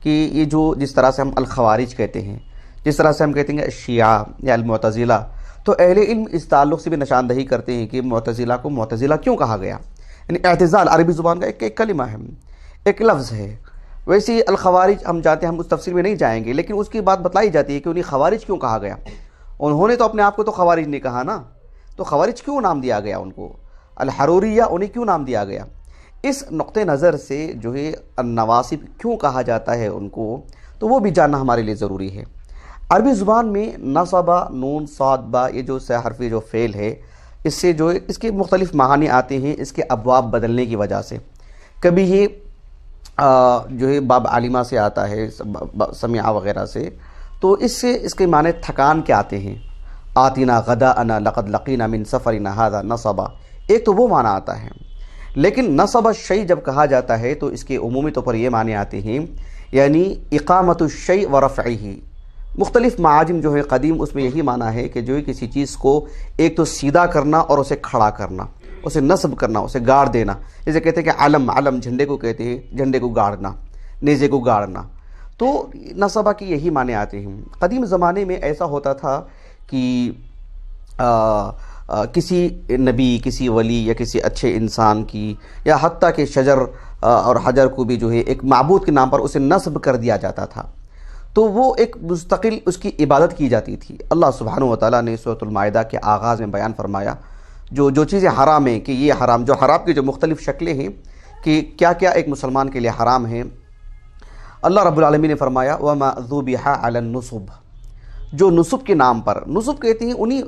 کہ یہ جو جس طرح سے ہم الخوارج کہتے ہیں، جس طرح سے ہم کہتے ہیں شیعہ یا المعتزلہ، تو اہل علم اس تعلق سے بھی نشاندہی کرتے ہیں کہ معتزلہ کو معتزلہ کیوں کہا گیا. یعنی اعتزال عربی زبان کا ایک کلمہ ہے، ایک لفظ ہے. ویسے الخوارج ہم جانتے ہیں، ہم اس تفسیر میں نہیں جائیں گے، لیکن اس کی بات بتلائی جاتی ہے کہ انہیں خوارج کیوں کہا گیا. انہوں نے تو اپنے آپ کو تو خوارج نہیں کہا نا، تو خوارج کیوں نام دیا گیا ان کو، الحروریہ انہیں کیوں نام دیا گیا. اس نقطہ نظر سے جو ہے النواصب کیوں کہا جاتا ہے ان کو، تو وہ بھی جاننا ہمارے لیے ضروری ہے. عربی زبان میں نصبہ، نون، صاد، با، یہ جو حرفی جو فعل ہے، اس سے جو ہے اس کے مختلف معانی آتے ہیں اس کے ابواب بدلنے کی وجہ سے. کبھی یہ جو ہے باب عالمہ سے آتا ہے، سمعہ وغیرہ سے، تو اس سے اس کے معنی تھکان کے آتے ہیں. آتنا غداءنا لقد لقینا من سفرنا ھذا نصبا، ایک تو وہ معنی آتا ہے. لیکن نصب الشیء جب کہا جاتا ہے تو اس کے عمومی طور پر یہ معنی آتے ہیں، یعنی اقامت الشیء ورفعہ. مختلف معاجم جو ہے قدیم اس میں یہی معنی ہے کہ جو ہے کسی چیز کو ایک تو سیدھا کرنا اور اسے کھڑا کرنا، اسے نصب کرنا، اسے گاڑ دینا. جیسے کہتے ہیں کہ علم جھنڈے کو کہتے ہیں، جھنڈے کو گاڑنا، نیزے کو گاڑنا. تو نصبہ کی یہی معنی آتے ہیں. قدیم زمانے میں ایسا ہوتا تھا کہ کسی نبی، کسی ولی یا کسی اچھے انسان کی، یا حتیٰ کہ شجر اور حجر کو بھی جو ہے ایک معبود کے نام پر اسے نصب کر دیا جاتا تھا، تو وہ ایک مستقل اس کی عبادت کی جاتی تھی. اللہ سبحانہ وتعالیٰ نے سورۃ المائدہ کے آغاز میں بیان فرمایا جو چیزیں حرام ہیں، کہ یہ حرام، جو حرام کی جو مختلف شکلیں ہیں کہ کیا کیا ایک مسلمان کے لیے حرام ہیں. اللہ رب العالمین نے فرمایا وَمَا ذُبِحَ عَلَى النُّصُبِ، جو نصب کے نام پر، نصب کہتے ہیں انہیں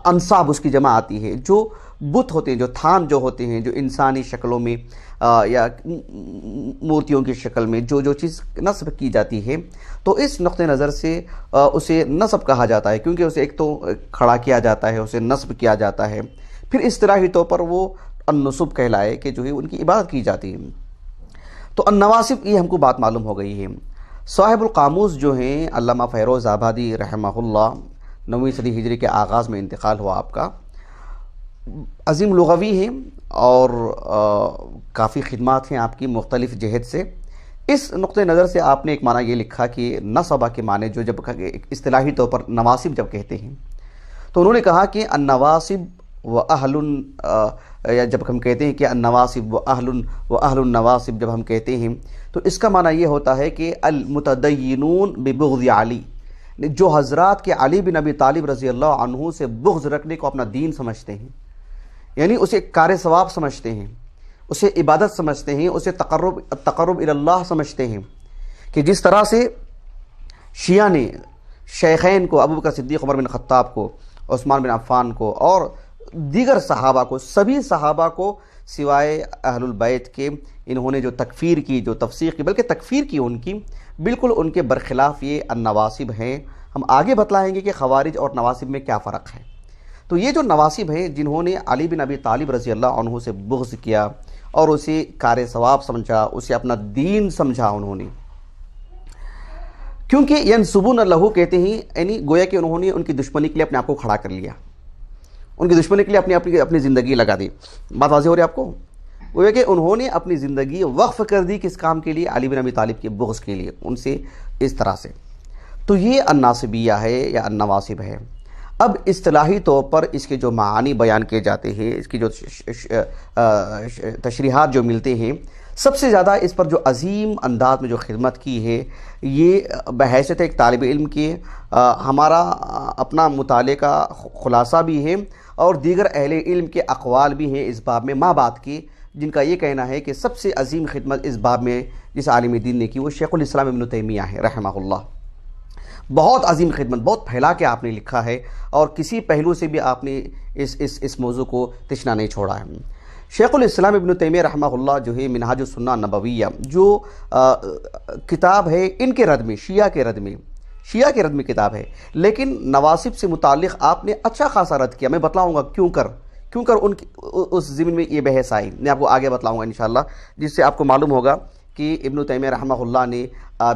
انصاب اس کی جمع آتی ہے، جو بت ہوتے ہیں، جو تھان جو ہوتے ہیں، جو انسانی شکلوں میں یا مورتیوں کی شکل میں جو چیز نصب کی جاتی ہے، تو اس نقطہ نظر سے اسے نصب کہا جاتا ہے، کیونکہ اسے ایک تو کھڑا کیا جاتا ہے، اسے نصب کیا جاتا ہے، پھر اصطلاحی طور پر وہ النصب کہلائے کہ جو ہے ان کی عبادت کی جاتی ہے. تو النواصب یہ ہم کو بات معلوم ہو گئی ہے. صاحب القاموس جو ہیں علامہ فیروز آبادی رحمہ اللہ، 9ویں صدی ہجری کے آغاز میں انتقال ہوا آپ کا، عظیم لغوی ہیں اور کافی خدمات ہیں آپ کی مختلف جہت سے. اس نقطہ نظر سے آپ نے ایک معنی یہ لکھا کہ نصبہ کے معنی جو جب اصطلاحی طور پر نواصب جب کہتے ہیں، تو انہوں نے کہا کہ النواصب و اہل، یا جب ہم کہتے ہیں کہ النواصب و اہل النواصب جب ہم کہتے ہیں تو اس کا معنی یہ ہوتا ہے کہ المتدینون ببغض علی، جو حضرات کے علی بن ابی طالب رضی اللہ عنہ سے بغض رکھنے کو اپنا دین سمجھتے ہیں، یعنی اسے کار ثواب سمجھتے ہیں، اسے عبادت سمجھتے ہیں، اسے تقرب الی اللہ سمجھتے ہیں. کہ جس طرح سے شیعہ نے شیخین کو، ابو بکر صدیق، عمر بن خطاب کو، عثمان بن عفان کو اور دیگر صحابہ کو، سبھی صحابہ کو سوائے اہل البیت کے، انہوں نے جو تکفیر کی، جو تفسیق کی، بلکہ تکفیر کی ان کی، بالکل ان کے برخلاف یہ النواصب ہیں. ہم آگے بتلائیں گے کہ خوارج اور نواصب میں کیا فرق ہے. تو یہ جو نواصب ہیں جنہوں نے علی بن ابی طالب رضی اللہ عنہ سے بغض کیا اور اسے کار ثواب سمجھا، اسے اپنا دین سمجھا انہوں نے، کیونکہ ینسبون لہو کہتے ہیں، یعنی گویا کہ انہوں نے ان کی دشمنی کے لیے اپنے آپ کو کھڑا کر لیا، ان کی دشمنی کے لیے اپنی زندگی لگا دی. بات واضح ہو رہی ہے آپ کو؟ گویا کہ انہوں نے اپنی زندگی وقف کر دی کس کام کے لیے؟ علی بن ابی طالب کے بغض کے لیے، ان سے اس طرح سے. تو یہ الناصبیہ ہے یا النواصب ہے. اب اصطلاحی طور پر اس کے جو معانی بیان کیے جاتے ہیں، اس کی جو تشریحات جو ملتے ہیں، سب سے زیادہ اس پر جو عظیم انداز میں جو خدمت کی ہے، یہ بحیثیت ایک طالب علم کے ہمارا اپنا مطالعے کا خلاصہ بھی ہے، اور دیگر اہل علم کے اقوال بھی ہیں اس باب میں ماں بات کی، جن کا یہ کہنا ہے کہ سب سے عظیم خدمت اس باب میں جس عالم دین نے کی وہ شیخ الاسلام ابن تیمیہ ہے رحمہ اللہ. بہت عظیم خدمت، بہت پھیلا کے آپ نے لکھا ہے، اور کسی پہلو سے بھی آپ نے اس موضوع کو تشنا نہیں چھوڑا ہے. شیخ الاسلام ابن تیمیہ رحمہ اللہ جو ہے منہاج السنہ النبویہ جو کتاب ہے ان کے رد میں، شیعہ کے رد میں کتاب ہے، لیکن نواصب سے متعلق آپ نے اچھا خاصا رد کیا. میں بتلاؤں گا کیوں کر اس ضمن میں یہ بحث آئی، میں آپ کو آگے بتلاؤں گا انشاءاللہ، جس سے آپ کو معلوم ہوگا کہ ابن تیمیہ رحمہ اللہ نے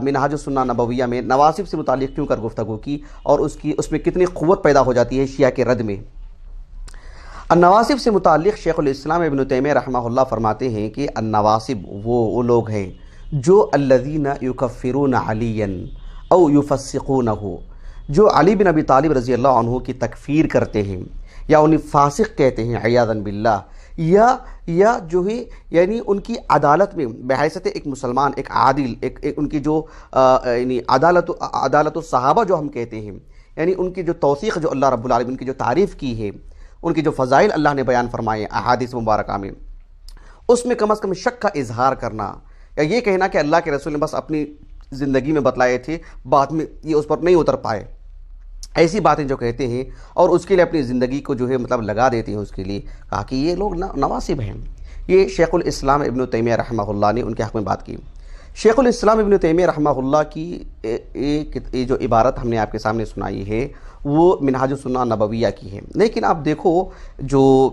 منہاج السنہ النبویہ میں نواصب سے متعلق کیوں کر گفتگو کی، اور اس میں کتنی قوت پیدا ہو جاتی ہے شیعہ کے رد میں. النواصب سے متعلق شیخ الاسلام ابن تیمیہ رحمہ اللہ فرماتے ہیں کہ النواصب وہ لوگ ہیں جو الذین یکفرون علیا او یفسقونہ، جو علی بن ابی طالب رضی اللہ عنہ کی تکفیر کرتے ہیں یا انہیں فاسق کہتے ہیں عیاذا باللہ، یا جو ہے یعنی ان کی عدالت میں بحیثیت ایک مسلمان، ایک عادل، ایک ان کی جو یعنی عدالت الصحابہ جو ہم کہتے ہیں، یعنی ان کی جو توثیق جو اللہ رب العالمین کی جو تعریف کی ہے، ان کی جو فضائل اللہ نے بیان فرمائے احادیث مبارکہ میں، اس میں کم از کم شک کا اظہار کرنا یا یہ کہنا کہ اللہ کے رسول نے بس اپنی زندگی میں بتلائے تھے، بعد میں یہ اس پر نہیں اتر پائے، ایسی باتیں جو کہتے ہیں اور اس کے لیے اپنی زندگی کو جو ہے مطلب لگا دیتے ہیں، اس کے لیے کہا کہ یہ لوگ نواصب ہیں۔ یہ شیخ الاسلام ابن تیمیہ رحمہ اللہ نے ان کے حق میں بات کی۔ شیخ الاسلام ابن تیمیہ رحمہ اللہ کی یہ جو عبارت ہم نے آپ کے سامنے سنائی ہے وہ منہاج السنہ نبویہ کی ہے، لیکن آپ دیکھو جو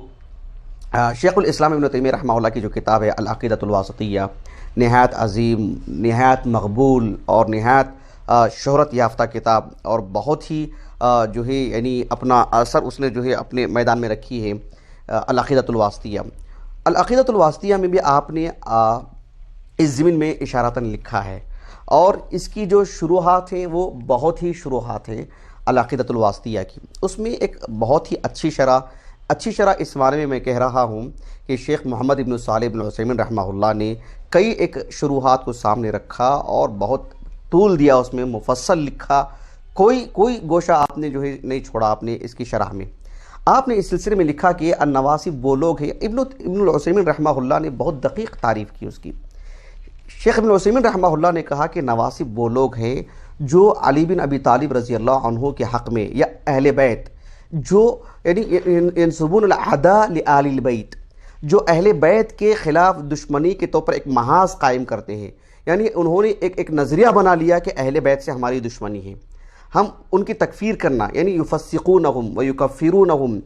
شیخ الاسلام ابن تیمیہ رحمہ اللہ کی جو کتاب ہے العقیدۃ الواسطیہ، نہایت عظیم، نہایت مقبول اور نہایت شہرت یافتہ کتاب، اور بہت ہی جو ہے یعنی اپنا اثر اس نے جو ہے اپنے میدان میں رکھی ہے، العقیدۃ الواسطیہ۔ العقیدۃ الواسطیہ میں بھی آپ نے اس ضمن میں اشارتاً لکھا ہے، اور اس کی جو شروحات ہیں وہ بہت ہی شروحات ہیں العقیدۃ الواسطیہ کی۔ اس میں ایک بہت ہی اچھی شرح اس بارے میں کہہ رہا ہوں کہ شیخ محمد ابن صالح ابن عثیمین رحمہ اللہ نے کئی ایک شروحات کو سامنے رکھا اور بہت طول دیا، اس میں مفصل لکھا، کوئی گوشہ آپ نے جو ہے نہیں چھوڑا آپ نے اس کی شرح میں۔ آپ نے اس سلسلے میں لکھا کہ النواصب وہ لوگ ہیں، ابن العثیمین رحمہ اللہ نے بہت دقیق تعریف کی اس کی۔ شیخ ابن العثیمین رحمہ اللہ نے کہا کہ نواصب وہ لوگ ہیں جو علی بن ابی طالب رضی اللہ عنہ کے حق میں یا اہل بیت، جو یعنی ینسبون العداء لآل البیت، جو اہل بیت کے خلاف دشمنی کے طور پر ایک محاذ قائم کرتے ہیں، یعنی انہوں نے ایک نظریہ بنا لیا کہ اہل بیت سے ہماری دشمنی ہے، ہم ان کی تکفیر کرنا، یعنی یفسقونہم ویکفرونہم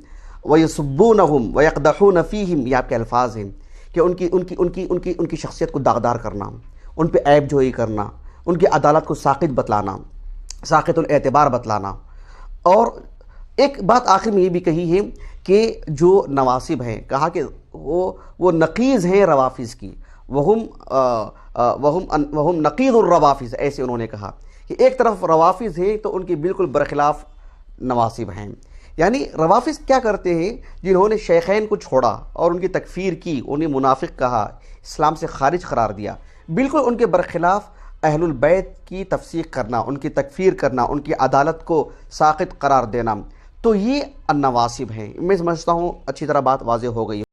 ویسبونہم ویقدحون فیہم، یہ آپ کے الفاظ ہیں کہ ان کی شخصیت کو داغدار کرنا، ان پہ عیب جوئی کرنا، ان کی عدالت کو ساقط بتلانا، ساقط الاعتبار بتلانا۔ اور ایک بات آخر میں یہ بھی کہی ہے کہ جو نواصب ہیں، کہا کہ وہ نقیض ہیں روافظ کی، وہم نقیض الروافظ، ایسے انہوں نے کہا کہ ایک طرف روافظ ہیں تو ان کی بالکل برخلاف نواصب ہیں۔ یعنی روافظ کیا کرتے ہیں؟ جنہوں نے شیخین کو چھوڑا اور ان کی تکفیر کی، انہیں منافق کہا، اسلام سے خارج قرار دیا، بالکل ان کے برخلاف اہل البیت کی تفسیق کرنا، ان کی تکفیر کرنا، ان کی عدالت کو ساقط قرار دینا، تو یہ النواصب ہیں۔ میں سمجھتا ہوں اچھی طرح بات واضح ہو گئی۔